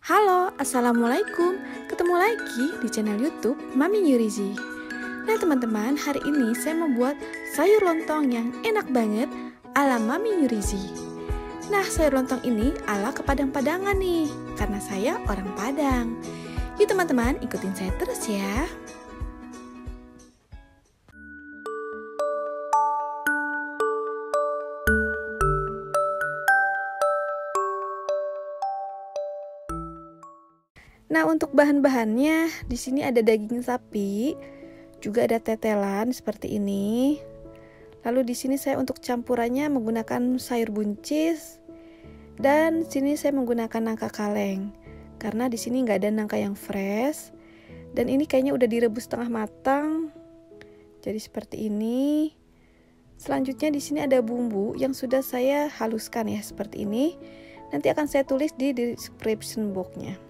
Halo, Assalamualaikum. Ketemu lagi di channel YouTube Mami Yurizi. Nah teman-teman, hari ini saya membuat sayur lontong yang enak banget ala Mami Yurizi. Nah, sayur lontong ini ala kepadang-padangan nih, karena saya orang Padang. Yuk teman-teman, ikutin saya terus ya. Nah, untuk bahan-bahannya di sini ada daging sapi, juga ada tetelan seperti ini. Lalu di sini saya untuk campurannya menggunakan sayur buncis, dan sini saya menggunakan nangka kaleng karena di sini nggak ada nangka yang fresh. Dan ini kayaknya udah direbus setengah matang, jadi seperti ini. Selanjutnya di sini ada bumbu yang sudah saya haluskan ya seperti ini. Nanti akan saya tulis di description box-nya.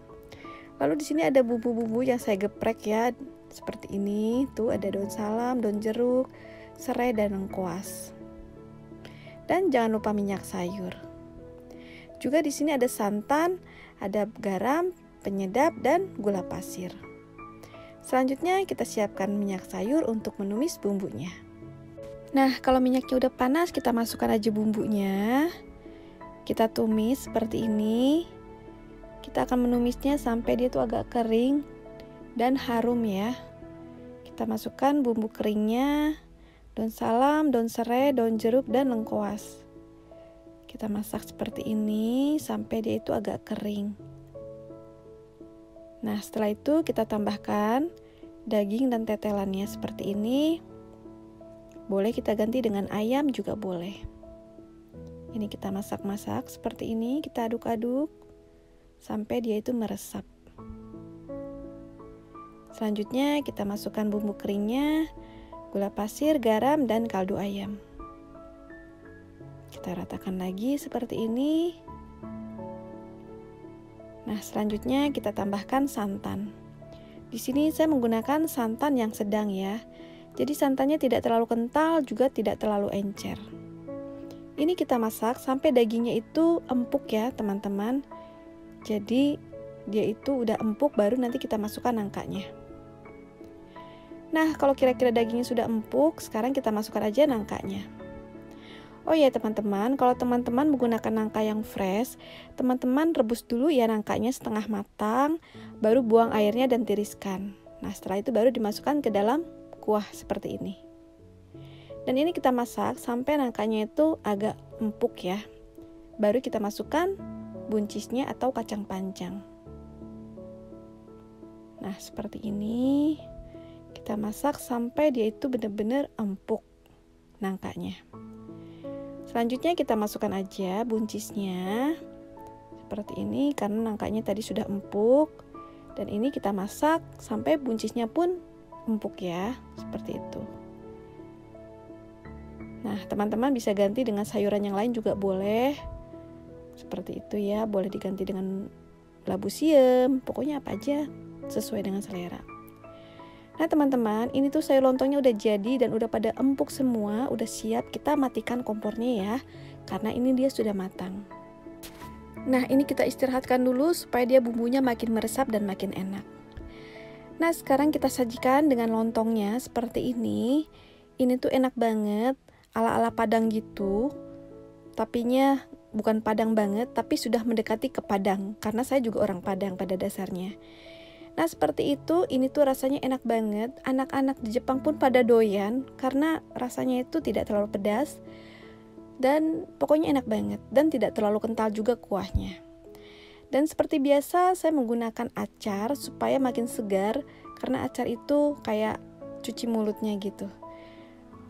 Lalu di sini ada bumbu-bumbu yang saya geprek ya, seperti ini. Tuh ada daun salam, daun jeruk, serai dan lengkuas. Dan jangan lupa minyak sayur. Juga di sini ada santan, ada garam, penyedap dan gula pasir. Selanjutnya kita siapkan minyak sayur untuk menumis bumbunya. Nah, kalau minyaknya udah panas, kita masukkan aja bumbunya. Kita tumis seperti ini. Kita akan menumisnya sampai dia tuh agak kering dan harum ya. Kita masukkan bumbu keringnya, daun salam, daun serai, daun jeruk, dan lengkuas. Kita masak seperti ini sampai dia itu agak kering. Nah, setelah itu kita tambahkan daging dan tetelannya seperti ini. Boleh kita ganti dengan ayam juga boleh. Ini kita masak-masak seperti ini, kita aduk-aduk sampai dia itu meresap. Selanjutnya kita masukkan bumbu keringnya, gula pasir, garam, dan kaldu ayam. Kita ratakan lagi seperti ini. Nah, selanjutnya kita tambahkan santan. Di sini saya menggunakan santan yang sedang ya. Jadi santannya tidak terlalu kental, juga tidak terlalu encer. Ini kita masak sampai dagingnya itu empuk ya, teman-teman. Jadi dia itu udah empuk, baru nanti kita masukkan nangkanya. Nah, kalau kira-kira dagingnya sudah empuk, sekarang kita masukkan aja nangkanya. Oh ya teman-teman, kalau teman-teman menggunakan nangka yang fresh, teman-teman rebus dulu ya nangkanya setengah matang, baru buang airnya dan tiriskan. Nah, setelah itu baru dimasukkan ke dalam kuah seperti ini. Dan ini kita masak sampai nangkanya itu agak empuk ya. Baru kita masukkan buncisnya atau kacang panjang. Nah, seperti ini. Kita masak sampai dia itu benar-benar empuk nangkanya. Selanjutnya kita masukkan aja buncisnya. Seperti ini karena nangkanya tadi sudah empuk. Dan ini kita masak sampai buncisnya pun empuk ya, seperti itu. Nah, teman-teman bisa ganti dengan sayuran yang lain juga boleh. Seperti itu ya, boleh diganti dengan labu siam, pokoknya apa aja sesuai dengan selera. Nah teman-teman, ini tuh sayur lontongnya udah jadi dan udah pada empuk semua, udah siap. Kita matikan kompornya ya, karena ini dia sudah matang. Nah, ini kita istirahatkan dulu supaya dia bumbunya makin meresap dan makin enak. Nah, sekarang kita sajikan dengan lontongnya seperti ini. Ini tuh enak banget, ala-ala Padang gitu. Tapinya bukan Padang banget, tapi sudah mendekati ke Padang, karena saya juga orang Padang pada dasarnya. Nah, seperti itu, ini tuh rasanya enak banget. Anak-anak di Jepang pun pada doyan, karena rasanya itu tidak terlalu pedas, dan pokoknya enak banget, dan tidak terlalu kental juga kuahnya. Dan seperti biasa, saya menggunakan acar supaya makin segar, karena acar itu kayak cuci mulutnya gitu.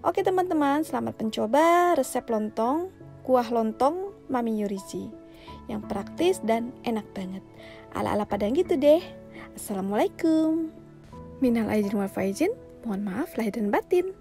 Oke teman-teman, selamat mencoba resep lontong, kuah lontong Mami Yurizi yang praktis dan enak banget. Ala-ala Padang gitu deh. Assalamualaikum. Minal aidin wal faizin. Mohon maaf lahir dan batin.